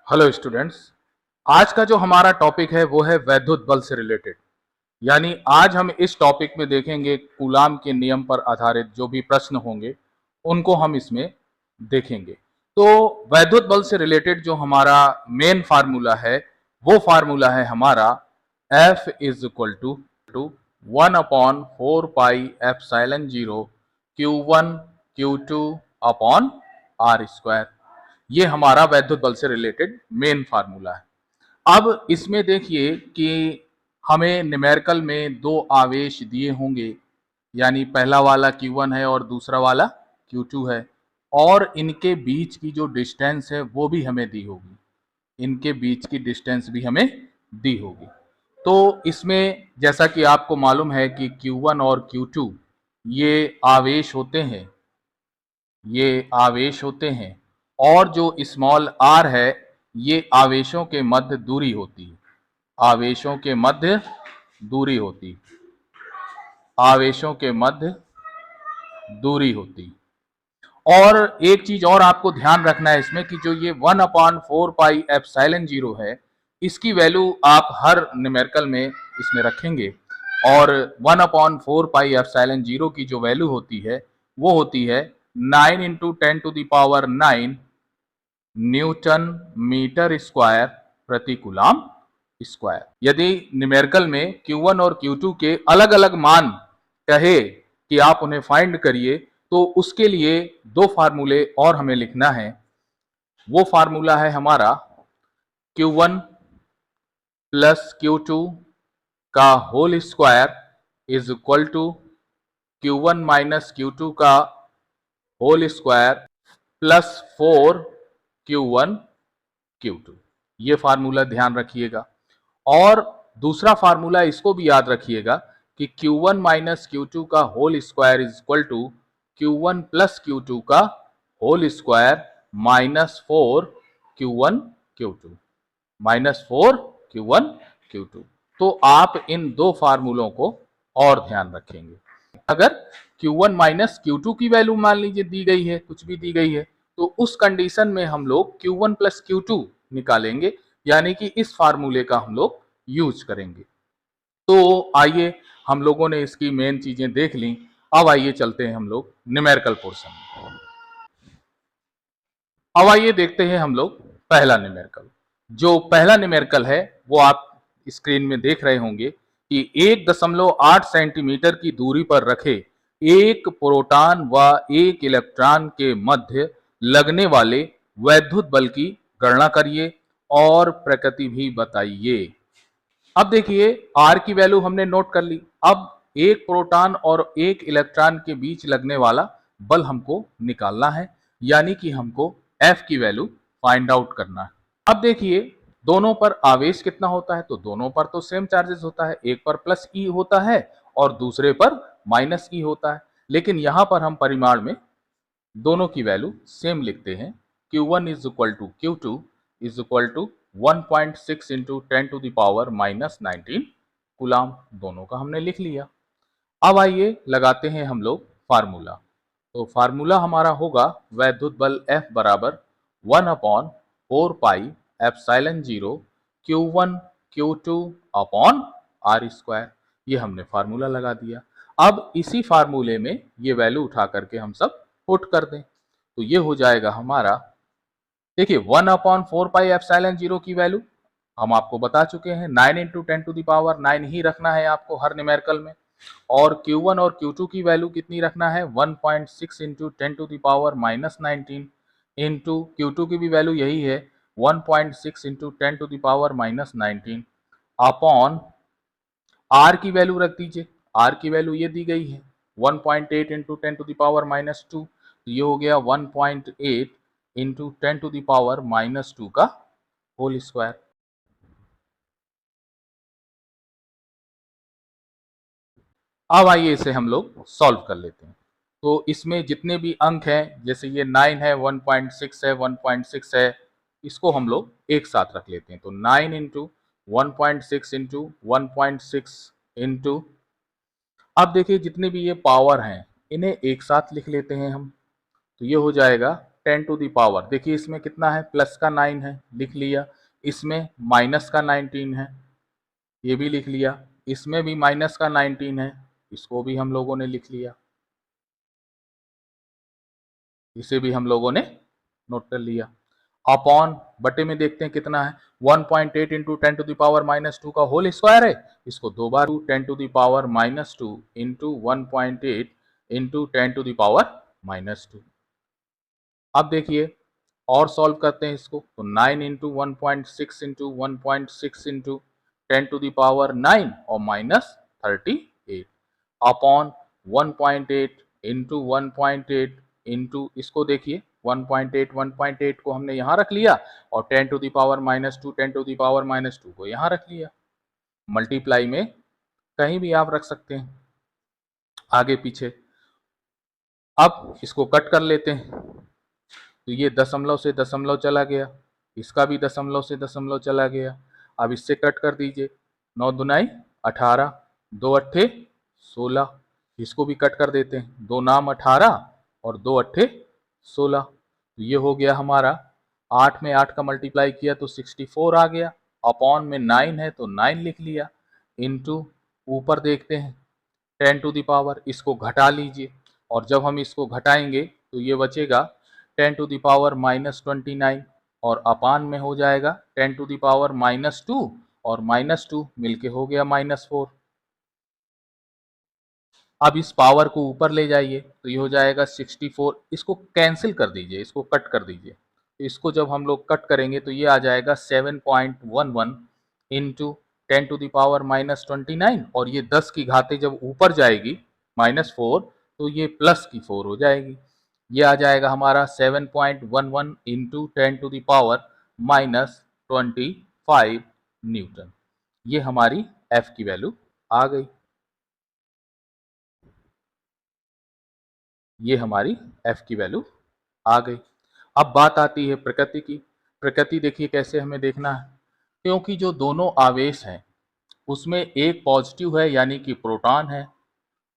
Hello students. आज का जो हमारा टॉपिक है वो है वैद्युत बल से रिलेटेड। यानी आज हम इस टॉपिक में देखेंगे कूलाम के नियम पर आधारित जो भी प्रश्न होंगे उनको हम इसमें देखेंगे। तो वैद्युत बल से रिलेटेड जो हमारा मेन फार्मूला है वो फार्मूला है हमारा F is equal to 1/4 pi epsilon 0 Q1 Q2 upon R square. ये हमारा वैद्युत बल से रिलेटेड मेन फार्मूला है। अब इसमें देखिए कि हमें न्यूमेरिकल में दो आवेश दिए होंगे, यानी पहला वाला Q1 है और दूसरा वाला Q2 है, और इनके बीच की जो डिस्टेंस है वो भी हमें दी होगी, इनके बीच की डिस्टेंस भी हमें दी होगी। तो इसमें जैसा कि आपको मालूम है कि Q1 और Q2 ये आवेश होते हैं, और जो स्मॉल r है ये आवेशों के मध्य दूरी होती है, आवेशों के मध्य दूरी होती, आवेशों के मध्य दूरी होती। और एक चीज और आपको ध्यान रखना है इसमें कि जो ये 1/4 पाई एप्सिलॉन 0 है, इसकी वैल्यू आप हर न्यूमेरिकल में इसमें रखेंगे, और 1/4 पाई एप्सिलॉन 0 की जो वैल्यू होती है वो होती है 9 × 10⁹ न्यूटन मीटर स्क्वायर प्रति कूलाम स्क्वायर। यदि न्यूमेरिकल में Q1 और Q2 के अलग अलग मान कहे कि आप उन्हें फाइंड करिए, तो उसके लिए दो फार्मूले और हमें लिखना है। वो फार्मूला है हमारा Q1 प्लस Q2 का whole square is equal to Q1 minus Q2 का whole square plus 4Q1 Q2। ये फार्मूला ध्यान रखिएगा। और दूसरा फार्मूला इसको भी याद रखिएगा कि Q1 माइनस Q2 का whole square is equal to Q1 plus Q2 का whole square minus 4Q1 Q2, minus 4Q1 Q2। तो आप इन दो फार्मूलों को और ध्यान रखेंगे। अगर Q1 माइनस Q2 की वैल्यू मान लीजिए दी गई है, कुछ भी दी गई है, तो उस कंडीशन में हम लोग Q1 प्लस Q2 निकालेंगे, यानी कि इस फार्मूले का हम लोग यूज करेंगे। तो आइए, हम लोगों ने इसकी मेन चीजें देख ली। अब आइए चलते हैं हम लोग न्यूमेरिकल पोर्शन में। अब आइए देखते हैं हम लोग पहला न्यूमेरिकल। जो पहला न्यूमेरिकल है वो आप स्क्रीन में देख रहे होंगे कि 1.8 सेंटीमीटर की दूरी पर रखे एक प्रोटॉन व एक इलेक्ट्रॉन के मध्य लगने वाले वैद्युत बल की गणना करिए और प्रकृति भी बताइए। अब देखिए, R की वैल्यू हमने नोट कर ली। अब एक प्रोटॉन और एक इलेक्ट्रॉन के बीच लगने वाला बल हमको निकालना है, यानी कि हमको F की वैल्यू फाइंड आउट करना है। अब देखिए, दोनों पर आवेश कितना होता है, तो दोनों पर तो सेम चार्जेस होता है, एक पर प्लस E होता है और दूसरे पर माइनस E होता है। लेकिन यहां पर हम परिमाण में दोनों की वैल्यू सेम लिखते हैं। Q1 is equal to Q2 is equal to 1.6 into 10⁻⁻19 coulomb. दोनों का हमने लिख लिया। अब आइए लगाते हैं हम लोग फार्मूला। तो फार्मूला हमारा होगा वैद्युत बल F बराबर 1/4 pi epsilon 0 Q1 Q2 upon R square. ये हमने फार्मूला लगा दिया। अब इसी फार्मूले में ये वैल्यू उठा करके हम सब पुट कर दें, तो ये हो जाएगा हमारा, देखिए 1/4 पाई एप्सिलॉन 0 की वैल्यू हम आपको बता चुके हैं, 9 × 10⁹ ही रखना है आपको हर न्यूमेरिकल में। और Q1 और Q2 की वैल्यू कितनी रखना है, 1.6 × 10⁻⁻19 इंटू Q2 की भी वैल्यू यही है 1.6 × 10⁻⁻19 अपॉन R की वैल्यू रख दीजिए। R की वैल्यू ये दी गई है 1.8 × 10⁻², तो ये हो गया 1.8 × 10⁻² का होल स्क्वायर। अब आइए इसे हम लोग सॉल्व कर लेते हैं। तो इसमें जितने भी अंक हैं, जैसे ये 9 है, 1.6 है, 1.6 है, इसको हम लोग एक साथ रख लेते हैं। तो 9 इंटू 1.6 इंटू 1.6 इंटू, अब देखिए जितने भी ये पावर हैं इन्हें एक साथ लिख लेते हैं हम। तो ये हो जाएगा 10 टू द पावर, देखिए इसमें कितना है, प्लस का 9 है, लिख लिया। इसमें माइनस का 19 है, ये भी लिख लिया। इसमें भी माइनस का 19 है, इसको भी हम लोगों ने लिख लिया, इसे भी हम लोगों ने नोट कर लिया। अपॉन बटे में देखते हैं कितना है, 1.8 into 10 to the power minus 2 का होल स्क्वायर है, इसको दो बार 10 to the power minus 2 into 1.8 into 10 to the power minus 2। अब देखिए और सॉल्व करते हैं इसको, तो 9 into 1.6 into 1.6 into 10 to the power 9 और माइनस 38 अपॉन 1.8 इंटू 1.8 इंटू, इसको देखिए 1.8 को हमने यहाँ रख लिया और 10 to the power minus 2 10 to the power minus 2 को यहाँ रख लिया। मल्टीप्लाई में कहीं भी आप रख सकते हैं, आगे पीछे। अब इसको कट कर लेते हैं, तो ये दशमलव से दशमलव चला गया, इसका भी दशमलव से दशमलव चला गया। अब इससे कट कर दीजिए, 9 दुनाई 18, 2 अट्ठे 16, इसको भी कट कर देते हैं, 2 नाम 18 और 2 अट्ठे 16, तो ये हो गया हमारा 8 में 8 का मल्टीप्लाई किया तो 64 आ गया। अपॉन में 9 है तो 9 लिख लिया, इनटू ऊपर देखते हैं 10 टू द पावर, इसको घटा लीजिए और जब हम इसको घटाएंगे तो ये बचेगा 10 टू द पावर माइनस 29 और अपान में हो जाएगा 10 टू द पावर माइनस 2 और माइनस 2 मिलके हो गया माइनस 4। अब इस पावर को ऊपर ले जाइए तो ये हो जाएगा 64, इसको कैंसिल कर दीजिए, इसको कट कर दीजिए, तो इसको जब हम लोग कट करेंगे तो ये आ जाएगा 7.11 into 10 to the power minus 29 और ये 10 की घातें जब ऊपर जाएगी माइनस 4 तो ये प्लस की 4 हो जाएगी। ये आ जाएगा हमारा 7.11 into 10 to the power minus 25 newton. ये हमारी एफ की वैल्यू आ गई। ये हमारी एफ की वैल्यू आ गई। अब बात आती है प्रकृति की। प्रकृति देखिए कैसे हमें देखना है, क्योंकि जो दोनों आवेश हैं उसमें एक पॉजिटिव है यानी कि प्रोटॉन है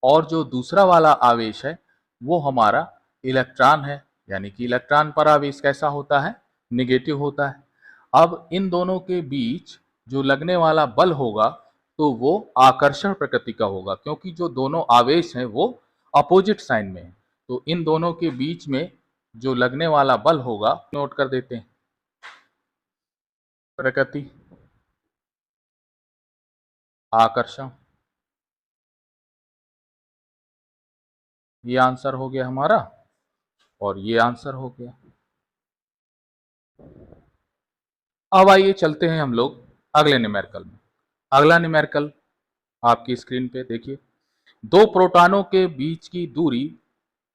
और जो दूसरा वाला आवेश है वो हमारा इलेक्ट्रॉन है, यानी कि इलेक्ट्रॉन पर आवेश कैसा होता है, निगेटिव होता है। अब इन दोनों के बीच जो लगने वाला बल होगा तो वो आकर्षण प्रकृति का होगा, क्योंकि जो दोनों आवेश हैं वो अपोजिट साइन में है, तो इन दोनों के बीच में जो लगने वाला बल होगा नोट कर देते हैं, प्रकृति आकर्षण, ये आंसर हो गया हमारा और ये आंसर हो गया। अब आइए चलते हैं हम लोग अगले न्यूमेरिकल में। अगला न्यूमेरिकल आपकी स्क्रीन पे देखिए, दो प्रोटॉनों के बीच की दूरी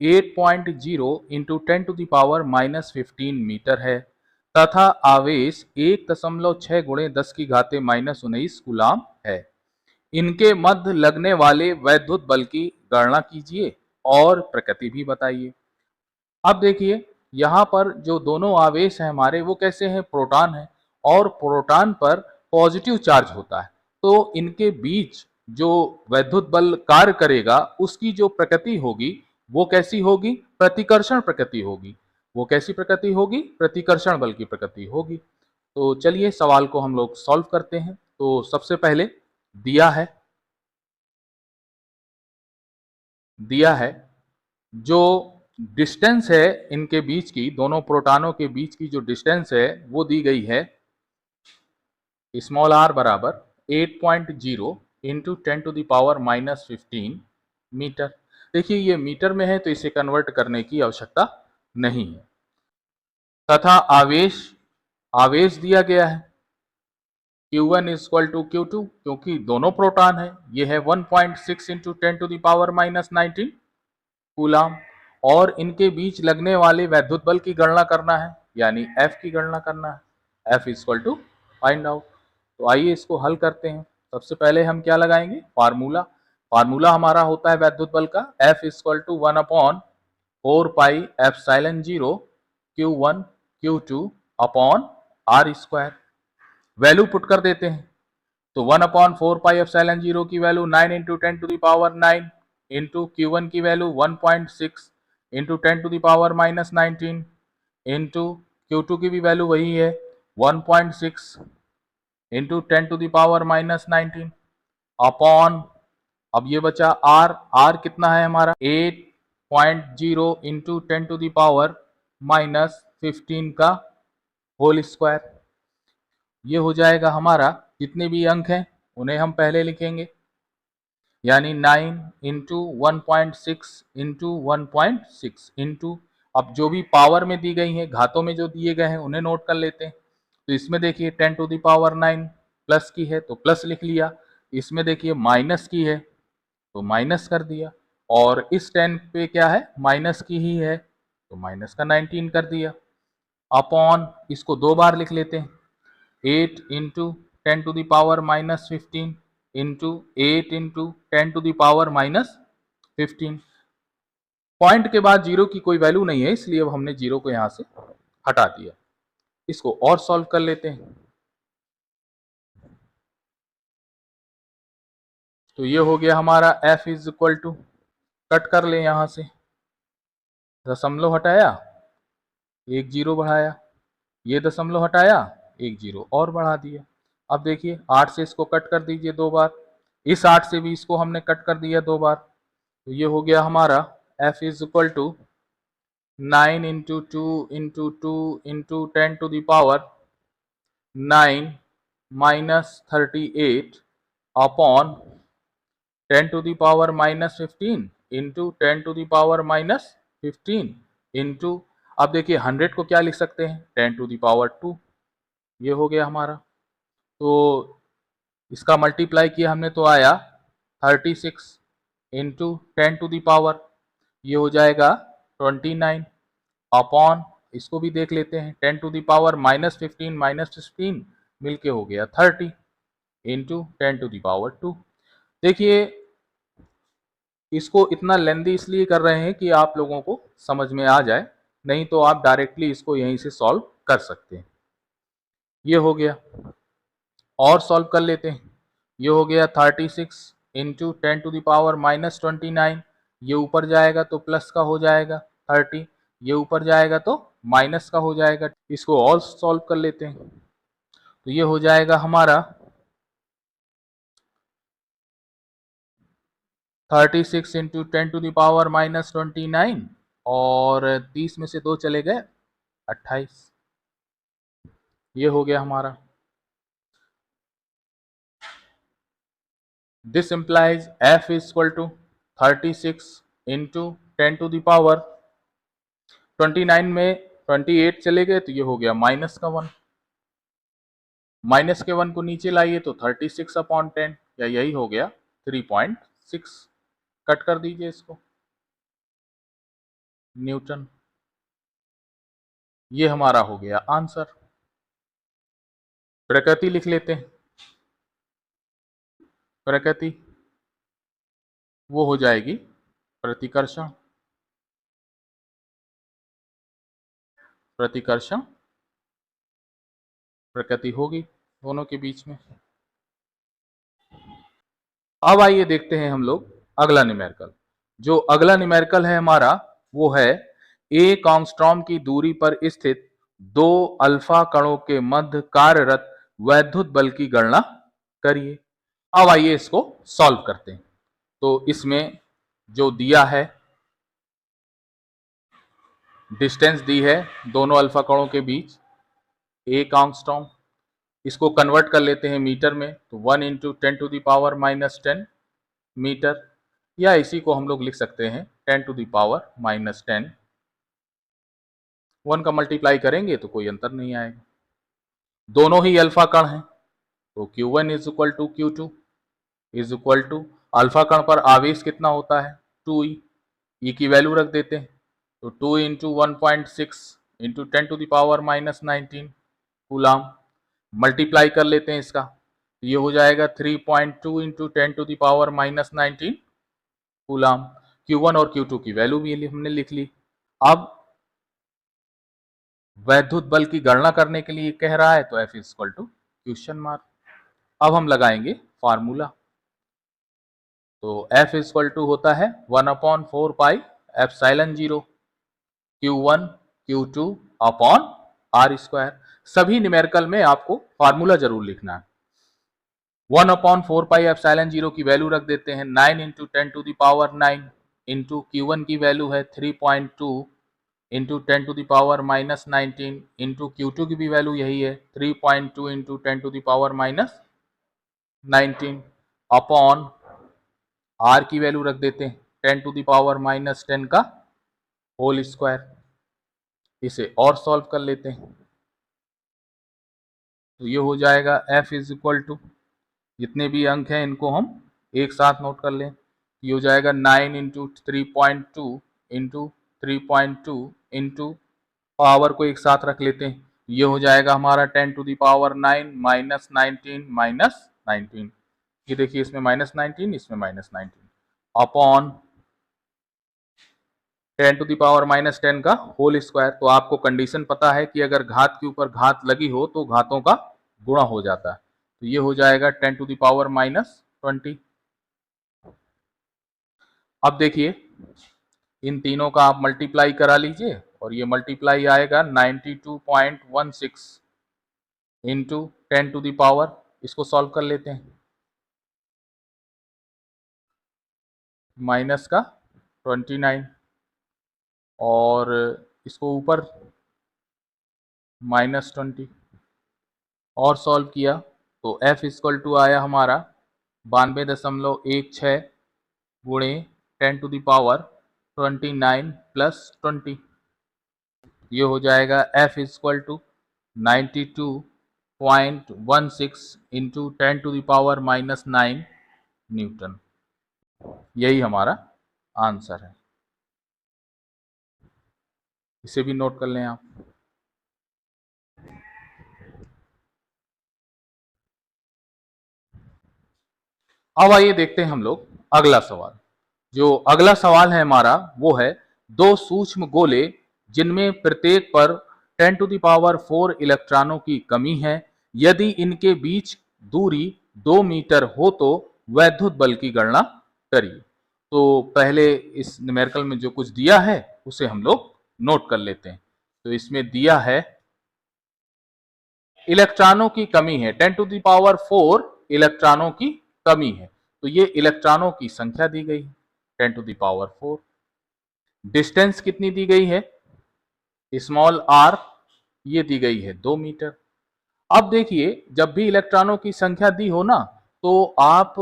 8.0 into 10 to the power minus 15 metre है तथा आवेश 1.6 गुणे 10 की घाते माइनस 19 कूलाम है। इनके मध्य लगने वाले वैद्युत बल की गणना कीजिए और प्रकृति भी बताइए। अब देखिए यहाँ पर जो दोनों आवेश हैं हमारे वो कैसे हैं, प्रोटॉन है और प्रोटॉन पर पॉजिटिव चार्ज होता है, तो इनके बीच जो वैद्युत बल कार्य करेगा उसकी जो प्रकृति होगी वो कैसी होगी, प्रतिकर्षण प्रकृति होगी। वो कैसी प्रकृति होगी, प्रतिकर्षण बल की प्रकृति होगी। तो चलिए सवाल को हम लोग सॉल्व करते हैं। तो सबसे पहले दिया है जो डिस्टेंस है इनके बीच की, दोनों प्रोटॉनों के बीच की जो डिस्टेंस है वो दी गई है स्मॉल r बराबर 8.0 into 10 to the power minus 15 metre. देखिए ये मीटर में है तो इसे कन्वर्ट करने की आवश्यकता नहीं है, तथा आवेश दिया गया है Q1 is equal to Q2, क्योंकि दोनों प्रोटॉन है, ये है 1.6 into 10 to the power minus 19 coulomb और इनके बीच लगने वाले वैद्युत बल की गणना करना है, यानी F की गणना करना है, F equal to find out. तो आइए इसको हल करते हैं। सबसे पहले हम क्या लगाएंगे, फार्मूला हमारा होता है वैद्युत बल का F equal to 1/4 pi epsilon 0 Q1 Q2 upon R square. Value put कर देते हैं, तो 1/4 पाई एप्सिलॉन 0 की value 9 into 10 to the power 9 into Q1 की value 1.6 into 10 to the power minus 19 into Q2 की भी वैल्यू वही है 1.6 इंटू 10⁻⁻19 अपॉन, अब ये बचा R कितना है हमारा 8.0 इंटू 10⁻⁻15 का होल स्क्वायर। ये हो जाएगा हमारा, जितने भी अंक हैं उन्हें हम पहले लिखेंगे, यानी 9 इंटू 1.6 इंटू 1.6 इंटू, अब जो भी पावर में दी गई हैं, घातों में जो दिए गए हैं उन्हें नोट कर लेते हैं। तो इसमें देखिए 10⁻9 प्लस की है तो प्लस लिख लिया, इसमें देखिए माइनस की है तो माइनस कर दिया, और इस 10 पे क्या है माइनस की ही है तो माइनस का 19 कर दिया, अपॉन इसको दो बार लिख लेते हैं 8 इंटू 10⁻⁻15 इंटू 8 इंटू 10⁻⁻15। पॉइंट के बाद जीरो की कोई वैल्यू नहीं है, इसलिए अब हमने जीरो को यहां से हटा दिया। इसको और सॉल्व कर लेते हैं। तो ये हो गया हमारा f is equal to, cut कर ले यहां से, दशमलव हटाया एक जीरो बढ़ाया, ये दशमलव हटाया एक जीरो और बढ़ा दिया। अब देखिए 8 से इसको कट कर दीजिए दो बार, इस 8 से भी इसको हमने कट कर दिया दो बार, तो ये हो गया हमारा f is equal to 9 into 2 into 2 into 10⁻9 minus 38 upon 10⁻⁻15 into 10⁻⁻15 into, अब देखिए 100 को क्या लिख सकते हैं 10⁻2, ये हो गया हमारा। तो इसका मल्टीप्लाई किया हमने तो आया 36 इंटू 10⁻, ये हो जाएगा 29 अपॉन, इसको भी देख लेते हैं 10⁻−15 -15 मिलके हो गया 30 इंटू 10⁻2। देखिए इसको इतना लेंदी इसलिए कर रहे हैं कि आप लोगों को समझ में आ जाए, नहीं तो आप डायरेक्टली इसको यहीं से सॉल्व कर सकते हैं। ये हो गया, और सॉल्व कर लेते हैं। ये हो गया 36 इंटू 10⁻−29, ये ऊपर जाएगा तो प्लस का हो जाएगा 30, ये ऊपर जाएगा तो माइनस का हो जाएगा। इसको और सॉल्व कर लेते हैं। तो ये हो जाएगा हमारा 36 इंटू 10⁻−29 और 30 में से दो चले गए 28, ये हो गया हमारा। This implies f is equal to 36 into 10⁻29 में 28 चले गए तो ये हो गया माइनस का 1, माइनस के 1 को नीचे लाइए तो 36 अपॉन 10, या यही हो गया 3.6, कट कर दीजिए इसको न्यूटन। ये हमारा हो गया आंसर। प्रकृति लिख लेते हैं। प्रकृति वो हो जाएगी प्रतिकर्षण, प्रतिकर्षण प्रकृति होगी दोनों के बीच में। अब आइए देखते हैं हम लोग अगला न्यूमेरिकल। जो अगला न्यूमेरिकल है हमारा वो है एक एंगस्ट्रॉम की दूरी पर स्थित दो अल्फा कणों के मध्य कार्यरत वैद्युत बल की गणना करिए। अब आइए इसको सॉल्व करते हैं। तो इसमें जो दिया है डिस्टेंस दी है दोनों अल्फा कणों के बीच 1 एंगस्ट्रॉम, इसको कन्वर्ट कर लेते हैं मीटर में, तो 1 इंटू 10⁻⁻10 मीटर, या इसी को हम लोग लिख सकते हैं 10⁻⁻10। 1 का मल्टीप्लाई करेंगे तो कोई अंतर नहीं आएगा, दोनों ही अल्फा कण हैं, तो Q1 is equal to Q2 is equal to, alpha कण पर आवेश कितना होता है 2e, ई की वैल्यू रख देते हैं, तो 2 इंटू 1.6 इंटू 10⁻⁻19 कूलाम, मल्टीप्लाई कर लेते हैं इसका, तो ये हो जाएगा 3.2 इंटू 10⁻⁻19 कूलाम। Q1 और Q2 की वैल्यू भी हमने लिख ली। अब वैद्युत बल की गणना करने के लिए कह रहा है तो F is equal to question mark. अब हम लगाएंगे फार्मूला, तो F इज इक्वल टू होता है 1/4 pi epsilon 0 Q1 Q2 upon are square. सभी न्यूमेरिकल में आपको फार्मूला जरूर लिखना है। 1 अपॉन 4 पाई एप्सिलॉन 0 की वैल्यू रख देते हैं 9 into 10 to the power 9 into Q1 की वैल्यू है 3.2 into 10 to the power minus 19 into Q2 की भी वैल्यू यही है 3.2 into 10 to the power minus 19 upon R की वैल्यू रख देते हैं 10 टू द पावर माइनस 10 का होल स्क्वायर। इसे और सॉल्व कर लेते हैं तो ये हो जाएगा f इज इक्वल टू, जितने भी अंक हैं इनको हम एक साथ नोट कर लें। ये हो जाएगा 9 इंटू 3.2 इंटू 3.2 इंटू पावर को एक साथ रख लेते हैं। ये हो जाएगा हमारा 10 to the power 9 minus 19 minus 19। ये देखिए इसमें माइनस 19, इसमें minus 19 upon 10 to the power minus 10 का होल स्क्वायर। तो आपको कंडीशन पता है कि अगर घात के ऊपर घात लगी हो तो घातों का गुणा हो जाता है। तो ये हो जाएगा 10 टू द पावर माइनस 20। अब देखिए इन तीनों का आप मल्टीप्लाई करा लीजिए और ये मल्टीप्लाई आएगा 92.16 इंटू 10 टू द पावर। इसको सॉल्व कर लेते हैं। माइनस का 29 और इसको ऊपर माइनस 20 और सॉल्व किया तो f इक्वल टू आया हमारा 92.16 गुणे 10 टू द पावर 29 प्लस 20। ये हो जाएगा f equal to 92.16 into 10 to the power minus 9 newton. यही हमारा आंसर है। इसे भी नोट कर लें आप। अब आइए देखते हैं हम लोग अगला सवाल। जो अगला सवाल है हमारा वो है दो सूक्ष्म गोले जिनमें प्रत्येक पर 10 टू द पावर 4 इलेक्ट्रॉनों की कमी है। यदि इनके बीच दूरी 2 मीटर हो तो वैद्युत बल की गणना करिए। तो पहले इस न्यूमेरिकल में जो कुछ दिया है उसे हम लोग नोट कर लेते हैं। तो इसमें दिया है इलेक्ट्रॉनों की कमी है, 10 टू द पावर 4 इलेक्ट्रॉनों की कमी है। तो ये इलेक्ट्रॉनों की संख्या दी गई 10 टू द पावर 4। डिस्टेंस कितनी दी गई है, स्मॉल आर, ये दी गई है 2 मीटर। अब देखिए जब भी इलेक्ट्रॉनों की संख्या दी हो ना तो आप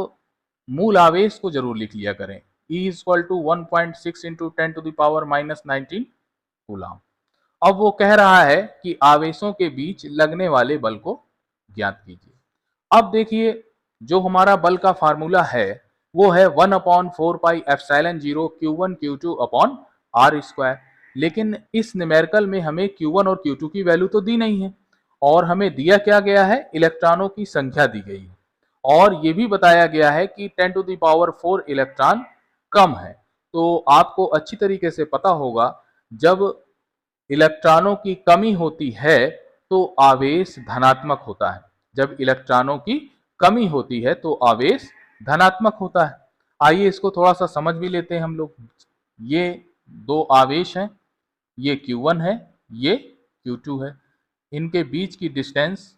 मूल आवेश को जरूर लिख लिया करें। E equal to 1.6 into 10 to the power minus 19 coulomb. अब वो कह रहा है कि आवेशों के बीच लगने वाले बल को ज्ञात कीजिए। अब देखिए जो हमारा बल का फार्मूला है वो है 1 upon 4 pi epsilon 0 Q1 Q2 upon are square. लेकिन इस न्यूमेरिकल में हमें Q1 और Q2 की वैल्यू तो दी नहीं है और हमें दिया क्या गया है, इलेक्ट्रॉनों की संख्या दी गई है और ये भी बताया गया है कि 10 टू द पावर 4 इलेक्ट्रॉन कम है। तो आपको अच्छी तरीके से पता होगा जब इलेक्ट्रॉनों की कमी होती है तो आवेश धनात्मक होता है। जब इलेक्ट्रॉनों की कमी होती है तो आवेश धनात्मक होता है। आइए इसको थोड़ा सा समझ भी लेते हैं हम लोग। ये दो आवेश हैं, ये Q1 है, ये Q2 है। इनके बीच की डिस्टेंस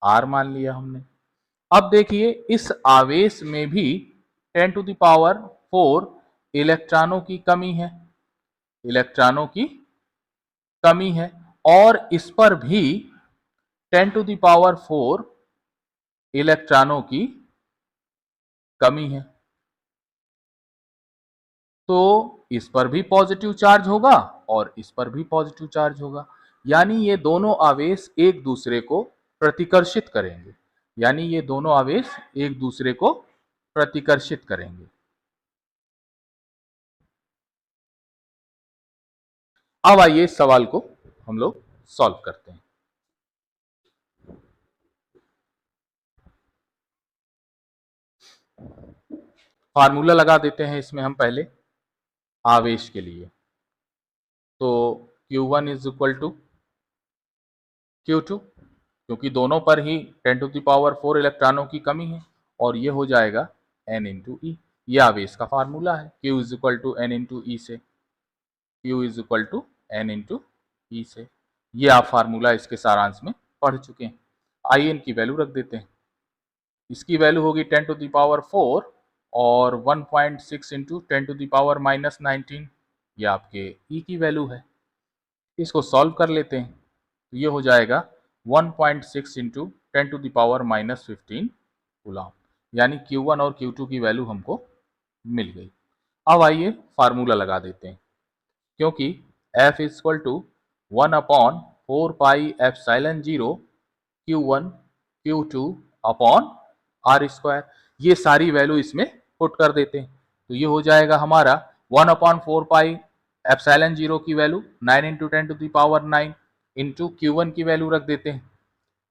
R मान लिया हमने। अब देखिए इस आवेश में भी 10 टू द पावर 4 इलेक्ट्रॉनों की कमी है, इलेक्ट्रॉनों की कमी है और इस पर भी 10 टू द पावर 4 इलेक्ट्रॉनों की कमी है। तो इस पर भी पॉजिटिव चार्ज होगा और इस पर भी पॉजिटिव चार्ज होगा, यानी ये दोनों आवेश एक दूसरे को प्रतिकर्षित करेंगे, यानी ये दोनों आवेश एक दूसरे को प्रतिकर्षित करेंगे। अब आइए इस सवाल को हम लोग सॉल्व करते हैं। फार्मूला लगा देते हैं इसमें हम पहले आवेश के लिए। तो Q1 is equal to Q2, क्योंकि दोनों पर ही 10 टू द पावर 4 इलेक्ट्रॉनों की कमी है और ये हो जाएगा N इंटू ई। ये आवेश का फार्मूला है, Q is equal to N into e से, Q is equal to N into e से। ये आप फार्मूला इसके सारांश में पढ़ चुके हैं। आइए इनकी वैल्यू रख देते हैं। इसकी वैल्यू होगी 10⁴ और 1.6 इंटू 10⁻⁻19, ये आपके ई की वैल्यू है। इसको सॉल्व कर लेते हैं तो ये हो जाएगा 1.6 इंटू 10⁻⁻15 कूलम, यानी Q1 और Q2 की वैल्यू हमको मिल गई। अब आइए फार्मूला लगा देते हैं, क्योंकि F equal to 1/4πε0 Q1 Q2 upon are square, ये सारी वैल्यू इसमें पुट कर देते हैं तो ये हो जाएगा हमारा 1/4πε0 की वैल्यू 9 इंटू 10⁻9 इंटू Q1 की वैल्यू रख देते हैं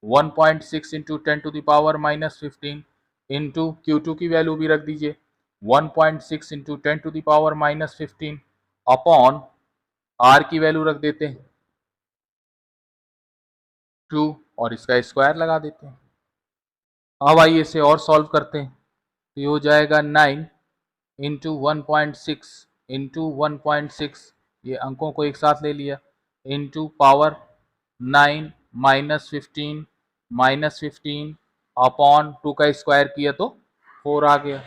1.6 इंटू 10⁻⁻15 इंटू Q2 की वैल्यू भी रख दीजिए 1.6 इंटू 10⁻⁻15 अपॉन R की वैल्यू रख देते हैं 2 और इसका स्क्वायर लगा देते हैं। अब आइए इसे और सॉल्व करते हैं तो ये हो जाएगा 9 इंटू 1.6 इंटू 1.6, ये अंकों को एक साथ ले लिया, इंटू पावर 9 -15 अपॉन 2 का स्क्वायर किया तो 4 आ गया।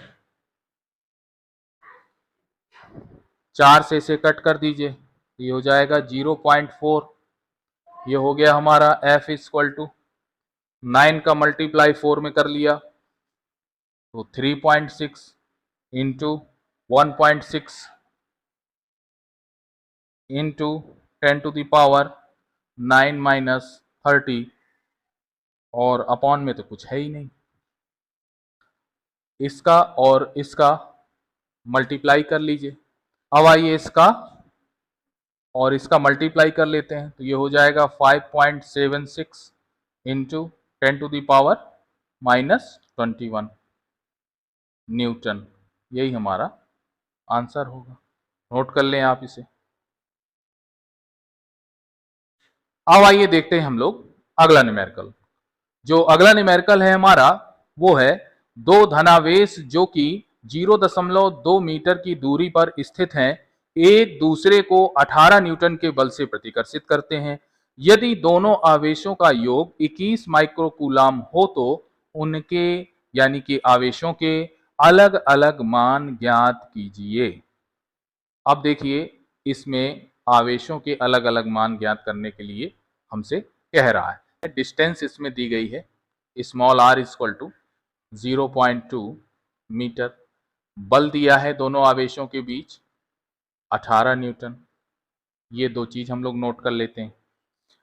4 से इसे कट कर दीजिए, ये हो जाएगा 0.4। ये हो गया हमारा F इक्वल टू 9 का मल्टीप्लाई 4 में कर लिया तो 3.6 इंटू 1.6 इंटू 10⁻9 -30 और अपॉन में तो कुछ है ही नहीं। इसका और इसका मल्टीप्लाई कर लीजिए। अब आइए इसका और इसका मल्टीप्लाई कर लेते हैं तो ये हो जाएगा 5.76 इंटू 10⁻21 न्यूटन। यही हमारा आंसर होगा। नोट कर लें आप इसे। अब आइए देखते हैं हम लोग अगला न्यूमेरिकल। जो अगला न्यूमेरिकल है हमारा वो है दो धनावेश जो कि 0.2 मीटर की दूरी पर स्थित हैं, एक दूसरे को 18 न्यूटन के बल से प्रतिकर्षित करते हैं। यदि दोनों आवेशों का योग 21 माइक्रोकूलम हो तो उनके यानी कि आवेशों के अलग अलग मान ज्ञात कीजिए। अब देखिए इसमें आवेशों के अलग अलग मान ज्ञात करने के लिए हमसे कह रहा है, डिस्टेंस इसमें दी गई है small r equal to 0.2 metre, बल दिया है दोनों आवेशों के बीच 18 न्यूटन। ये दो चीज हम लोग नोट कर लेते हैं।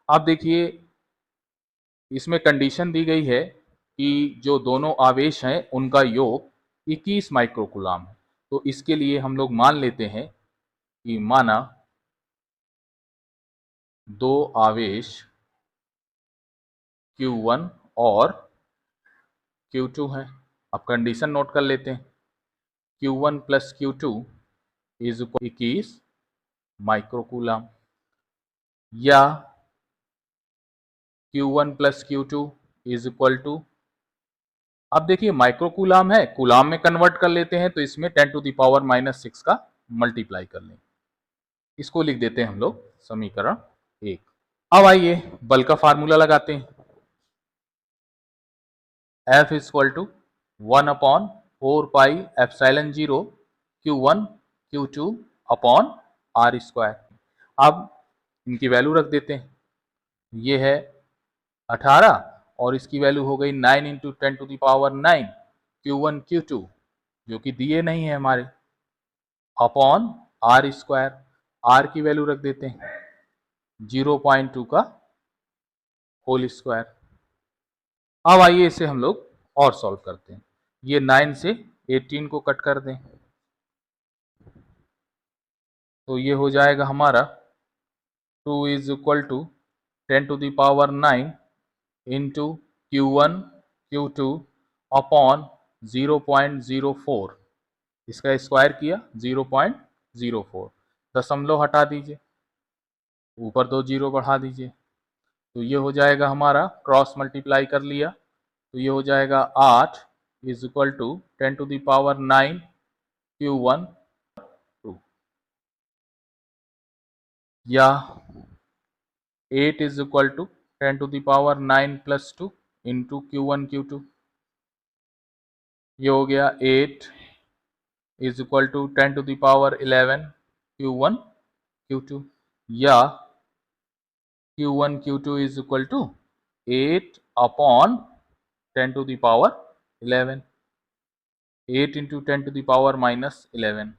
अब देखिए इसमें कंडीशन दी गई है कि जो दोनों आवेश हैं उनका योग 21 माइक्रोकूलम है, तो इसके लिए हम लोग मान लेते हैं कि माना दो आवेश Q1 और Q2 है। अब कंडीशन नोट कर लेते हैं, Q1 plus Q2 is equal 21 microcoulomb, या Q1 plus Q2 is equal to, अब देखिए माइक्रोकूलम है, कूलम में कन्वर्ट कर लेते हैं तो इसमें 10⁻⁻6 का मल्टीप्लाई कर लें। इसको लिख देते हैं हम लोग समीकरण 1। अब आइए बल का फार्मूला लगाते हैं। F equal to 1/4πε0 Q1 Q2 upon are square. अब इनकी वैल्यू रख देते हैं, ये है 18 और इसकी वैल्यू हो गई 9 इंटू 10⁻9 Q1 Q2 जो कि दिए नहीं है हमारे, अपॉन आर स्क्वायर। आर की वैल्यू रख देते हैं 0.2 का होल स्क्वायर। अब आइए इसे हम लोग और सॉल्व करते हैं। ये 9 से 18 को कट कर दें तो ये हो जाएगा हमारा 2 is equal to 10⁻9 into Q1 Q2 upon 0.04, इसका स्क्वायर किया 0.04, दशमलव हटा दीजिए, ऊपर 2 जीरो बढ़ा दीजिए तो ये हो जाएगा हमारा, क्रॉस मल्टीप्लाई कर लिया तो ये हो जाएगा 8 इज इक्वल टू 10⁻9 Q1 2, या 8 is equal to 10 to the power 9 plus 2 into Q1 Q2। ये हो गया 8 is equal to 10 to the power 11 Q1 Q2, या Q1 Q2 is equal to 8 upon 10 to the power 11, 8 into 10 to the power minus 11,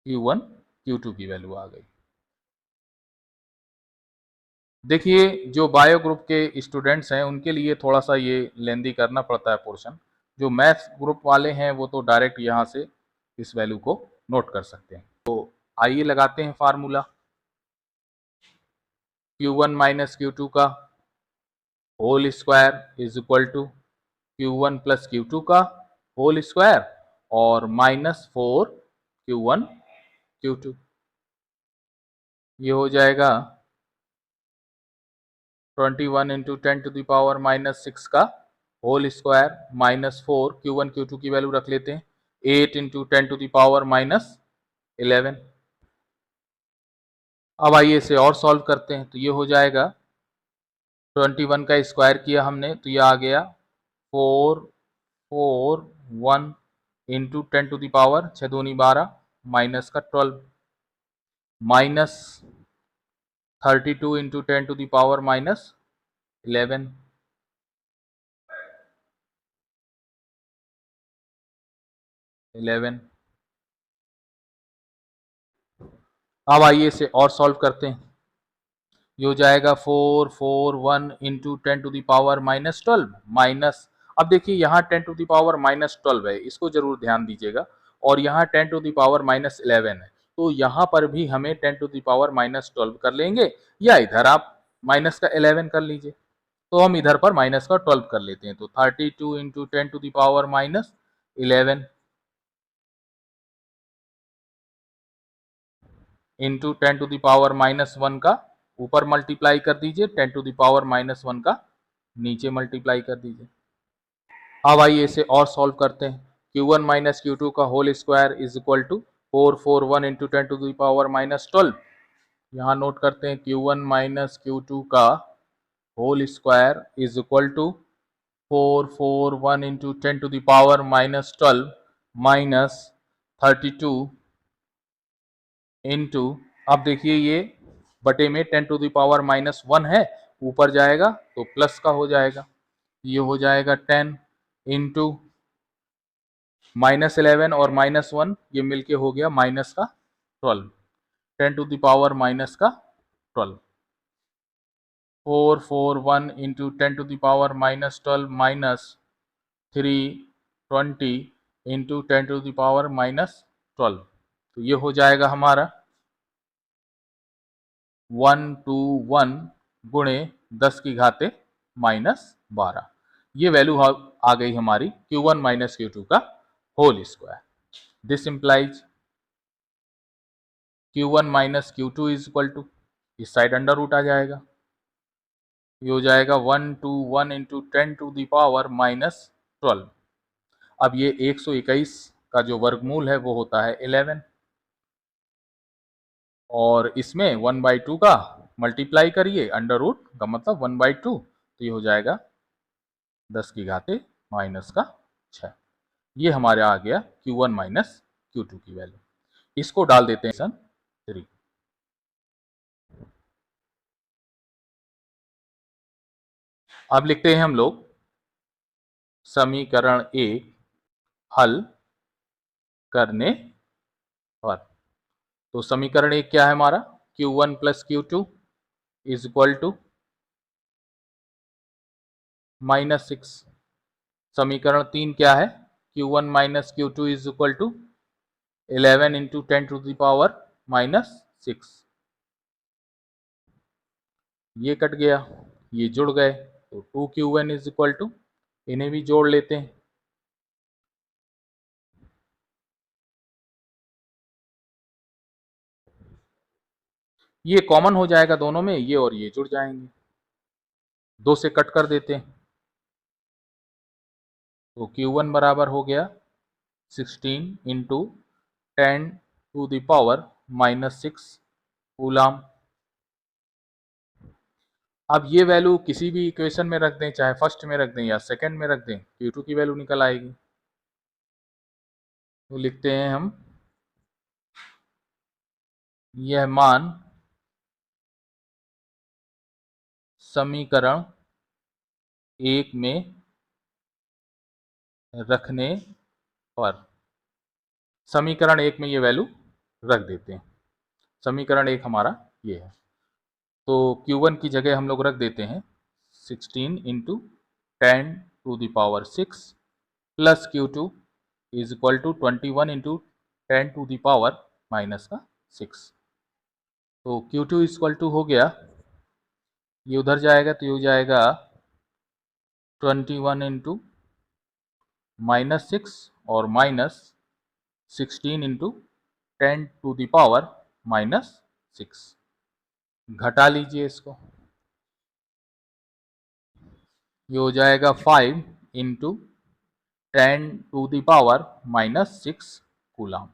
Q1 Q2 की value आ गई। देखिए जो bio group के students हैं उनके लिए थोड़ा सा ये लेंदी करना पड़ता है पोर्शन। जो मैथ्स ग्रुप वाले हैं वो तो डायरेक्ट यहाँ से इस वैल्यू को नोट कर सकते हैं। तो आइए लगाते हैं फार्मूला। Q1 माइनस Q2 का whole square is equal to Q1 plus Q2 का होल स्क्वायर और माइनस 4 Q1 Q2। ये हो जाएगा 21 into 10 to the power minus 6 का whole square minus 4 Q1 Q2 की वैल्यू रख लेते हैं 8 into 10 to the power minus 11। अब आइए इसे और सॉल्व करते हैं। तो ये हो जाएगा 21 का स्क्वायर किया हमने तो ये आ गया 441 इंटू 10 टू द पावर 6 दूनी 12 माइनस का 12 minus 32 into 10 to the power minus 11। अब आइए इसे और सॉल्व करते हैं। ये हो जाएगा 441 into 10 to the power minus 12 minus, अब देखिए यहाँ 10 टू द पावर माइनस 12 है, इसको जरूर ध्यान दीजिएगा, और यहाँ 10 टू द पावर माइनस 11 है, तो यहाँ पर भी हमें 10 टू द पावर माइनस 12 कर लेंगे, या इधर आप माइनस का 11 कर लीजिए। तो हम इधर पर माइनस का 12 कर लेते हैं, तो 32 into 10 to the power minus 11 into 10 to the power minus 1 का ऊपर मल्टीप्लाई कर दीजिए, 10 टू द पावर माइनस 1 का नीचे मल्टीप्लाई कर दीजिए। अब आइए इसे और सॉल्व करते हैं। Q1 माइनस Q2 का whole square is equal to 441 into 10 to the power minus 12। यहाँ नोट करते हैं Q1 माइनस Q2 का whole square is equal to 441 into 10 to the power minus 12 minus 32 into, अब देखिए ये बटे में 10 टू द पावर माइनस 1 है, ऊपर जाएगा तो प्लस का हो जाएगा, ये हो जाएगा 10 इंटू माइनस 11 और माइनस 1 ये मिलके हो गया माइनस का 12, 10 टू द पावर माइनस का 12, 441 into 10 to the power minus 12 minus 320 into 10 to the power minus 12, तो ये हो जाएगा हमारा 121 गुणे 10 की घाते माइनस 12। ये वैल्यू आ गई हमारी Q1 माइनस Q2 का whole square. This implies Q1 minus Q2 is equal to, इस साइड अंडर रूट आ जाएगा, ये हो जाएगा 121 into 10 to the power minus 12। अब ये 121 का जो वर्गमूल है वो होता है 11, और इसमें 1/2 का मल्टीप्लाई करिए, अंडर रूट का मतलब 1/2, तो ये हो जाएगा 10 की घाते माइनस का 6। ये हमारे आ गया Q1 माइनस Q2 की वैल्यू। इसको डाल देते हैं सन 3। अब लिखते हैं हम लोग समीकरण 1 हल करने पर। तो समीकरण 1 क्या है हमारा, Q1 plus Q2 is equal to -6। समीकरण 3 क्या है, Q1 minus Q2 is equal to 11 into 10 to the power -6। ये कट गया, ये जुड़ गए, तो 2Q1 इज इक्वल टू, इन्हें भी जोड़ लेते हैं, ये कॉमन हो जाएगा दोनों में, ये और ये जुड़ जाएंगे, 2 से कट कर देते हैं, तो Q1 बराबर हो गया 16 into 10 to the power -6 coulomb. अब ये वैल्यू किसी भी इक्वेशन में रख दें, चाहे फर्स्ट में रख दें या सेकंड में रख दें, Q2 की वैल्यू निकल आएगी। तो लिखते हैं हम यह मान समीकरण 1 में रखने पर, समीकरण 1 में ये वैल्यू रख देते हैं। समीकरण 1 हमारा ये है, तो Q1 की जगह हम लोग रख देते हैं 16 into 10 to the power 6 plus Q2 is equal to 21 into 10 to the power minus का 6। तो Q2 इज इक्वल टू हो गया, ये उधर जाएगा तो ये हो जाएगा 21 इंटू माइनस 6 और minus 16 into 10 to the power minus 6। घटा लीजिए इसको, ये हो जाएगा 5 into 10 to the power minus 6 coulomb.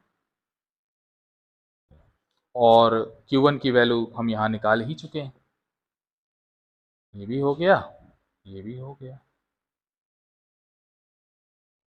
और Q1 की वैल्यू हम यहाँ निकाल ही चुके हैं। ये भी हो गया, ये भी हो गया।